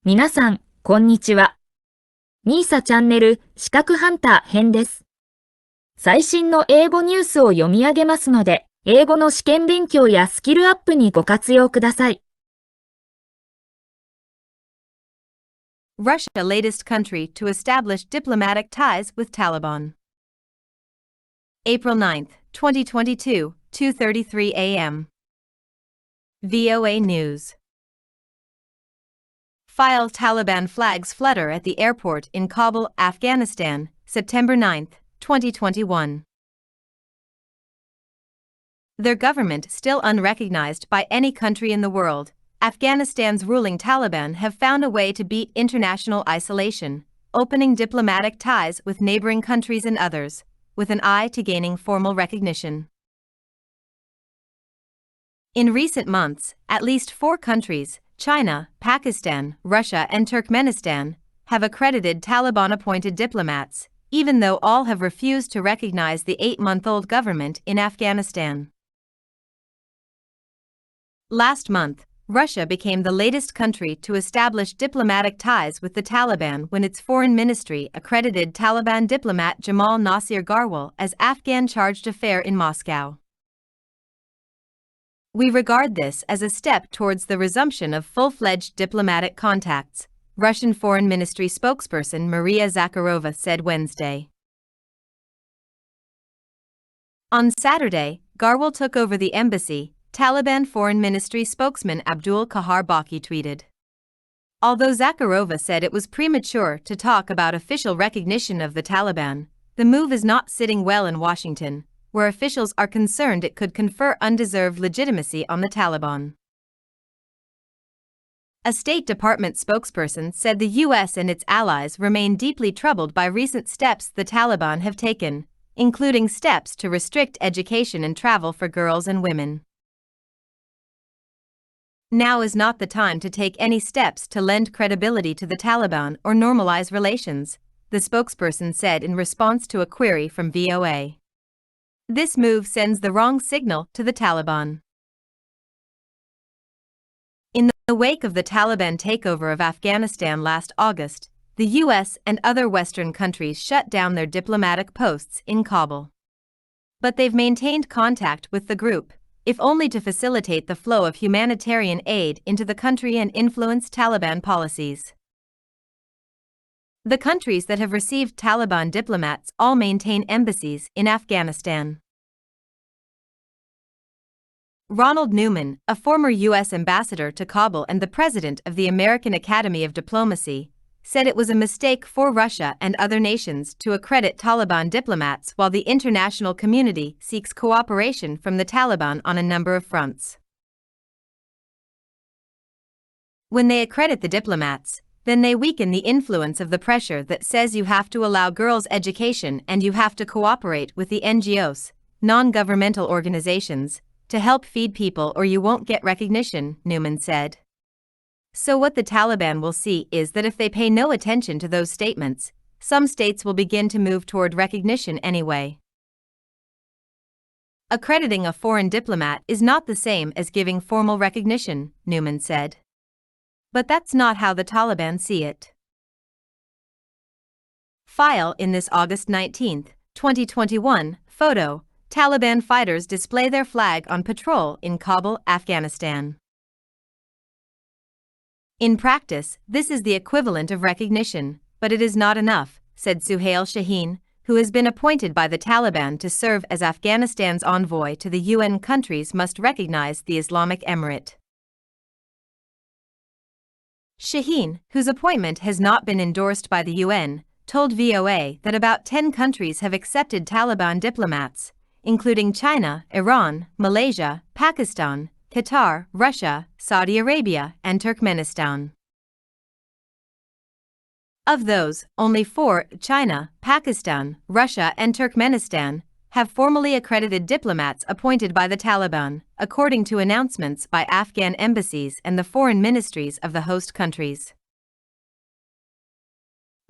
皆さん、こんにちは。みーさチャンネル資格ハンター編です。最新の英語ニュースを読み上げますので、英語の試験勉強やスキルアップにご活用ください。Russia latest country to establish diplomatic ties with Taliban. April 9, 2022, 2:33 a.m. VOA News. File Taliban flags flutter at the airport in Kabul, Afghanistan, September 9, 2021. Their government still unrecognized by any country in the world, Afghanistan's ruling Taliban have found a way to beat international isolation, opening diplomatic ties with neighboring countries and others, with an eye to gaining formal recognition. In recent months, at least 4 countries, China, Pakistan, Russia and Turkmenistan, have accredited Taliban-appointed diplomats, even though all have refused to recognize the 8-month-old government in Afghanistan. Last month, Russia became the latest country to establish diplomatic ties with the Taliban when its foreign ministry accredited Taliban diplomat Jamal Nasir Garwal as Afghan charge d'affaires in Moscow. We regard this as a step towards the resumption of full-fledged diplomatic contacts, Russian Foreign Ministry spokesperson Maria Zakharova said Wednesday. On Saturday, Garwal took over the embassy, Taliban Foreign Ministry spokesman Abdul Kahar Baki tweeted. Although Zakharova said it was premature to talk about official recognition of the Taliban, the move is not sitting well in Washington, where officials are concerned it could confer undeserved legitimacy on the Taliban. A State Department spokesperson said the U.S. and its allies remain deeply troubled by recent steps the Taliban have taken, including steps to restrict education and travel for girls and women. Now is not the time to take any steps to lend credibility to the Taliban or normalize relations, the spokesperson said in response to a query from VOA. This move sends the wrong signal to the Taliban. In the wake of the Taliban takeover of Afghanistan last August, the U.S. and other Western countries shut down their diplomatic posts in Kabul. But they've maintained contact with the group, if only to facilitate the flow of humanitarian aid into the country and influence Taliban policies. The countries that have received Taliban diplomats all maintain embassies in Afghanistan. Ronald Newman, a former U.S. ambassador to Kabul and the president of the American Academy of Diplomacy, said it was a mistake for Russia and other nations to accredit Taliban diplomats while the international community seeks cooperation from the Taliban on a number of fronts. When they accredit the diplomats, then they weaken the influence of the pressure that says you have to allow girls education and you have to cooperate with the NGOs, non-governmental organizations, to help feed people or you won't get recognition, Newman said. So what the Taliban will see is that if they pay no attention to those statements, some states will begin to move toward recognition anyway. Accrediting a foreign diplomat is not the same as giving formal recognition, Newman said. But that's not how the Taliban see it. File in this August 19, 2021, photo, Taliban fighters display their flag on patrol in Kabul, Afghanistan. In practice, this is the equivalent of recognition, but it is not enough, said Suhail Shaheen, who has been appointed by the Taliban to serve as Afghanistan's envoy to the UN. Countries must recognize the Islamic Emirate. Shaheen, whose appointment has not been endorsed by the UN, told VOA that about 10 countries have accepted Taliban diplomats, including China, Iran, Malaysia, Pakistan, Qatar, Russia, Saudi Arabia, and Turkmenistan. Of those, only 4, China, Pakistan, Russia, and Turkmenistan, have formally accredited diplomats appointed by the Taliban, according to announcements by Afghan embassies and the foreign ministries of the host countries.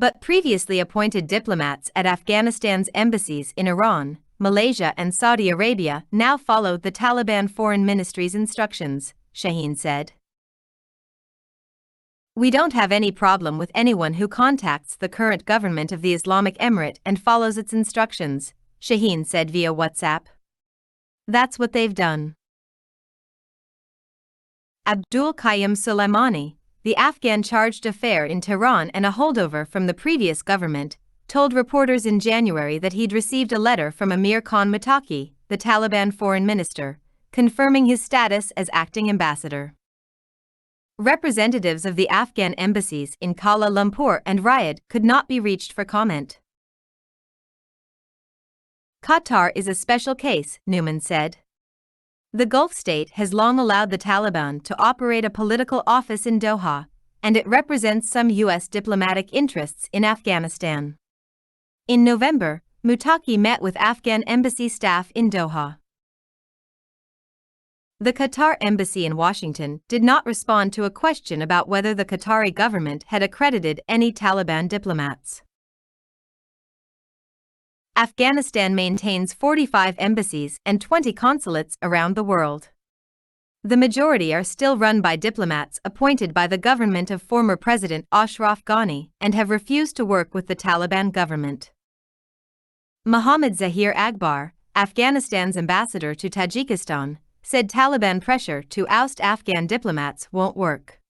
But previously appointed diplomats at Afghanistan's embassies in Iran, Malaysia and Saudi Arabia now followed the Taliban Foreign Ministry's instructions, Shaheen said. We don't have any problem with anyone who contacts the current government of the Islamic Emirate and follows its instructions, Shaheen said via WhatsApp. That's what they've done. Abdul Qayyum Soleimani, the Afghan charged d'affaires in Tehran and a holdover from the previous government, told reporters in January that he'd received a letter from Amir Khan Muttaqi, the Taliban foreign minister, confirming his status as acting ambassador. Representatives of the Afghan embassies in Kuala Lumpur and Riyadh could not be reached for comment. Qatar is a special case, Newman said. The Gulf state has long allowed the Taliban to operate a political office in Doha, and it represents some U.S. diplomatic interests in Afghanistan. In November, Muttaqi met with Afghan embassy staff in Doha. The Qatar embassy in Washington did not respond to a question about whether the Qatari government had accredited any Taliban diplomats. Afghanistan maintains 45 embassies and 20 consulates around the world. The majority are still run by diplomats appointed by the government of former President Ashraf Ghani and have refused to work with the Taliban government. Mohammad Zahir Akbar, Afghanistan's ambassador to Tajikistan, said Taliban pressure to oust Afghan diplomats won't work.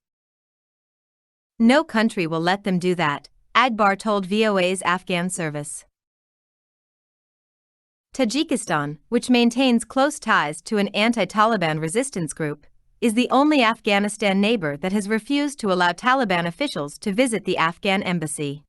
No country will let them do that, Akbar told VOA's Afghan service. Tajikistan, which maintains close ties to an anti-Taliban resistance group, is the only Afghanistan neighbor that has refused to allow Taliban officials to visit the Afghan embassy.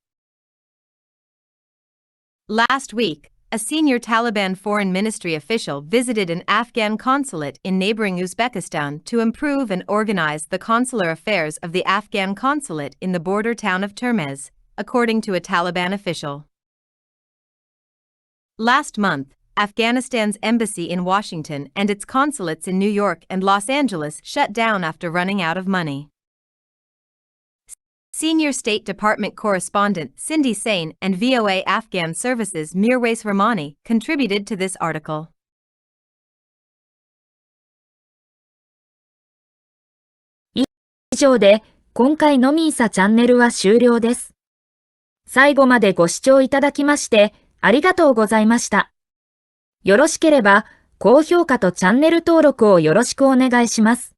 Last week, a senior Taliban foreign ministry official visited an Afghan consulate in neighboring Uzbekistan to improve and organize the consular affairs of the Afghan consulate in the border town of Termez, according to a Taliban official. Last month, Afghanistan's embassy in Washington and its consulates in New York and Los Angeles shut down after running out of money. Senior State Department correspondent Cindy Sain and VOA Afghan Services Mirwais Rahmani contributed to this article. 以上で今回のミーサチャンネルは終了です。最後までご視聴いただきましてありがとうございました。よろしければ高評価とチャンネル登録をよろしくお願いします。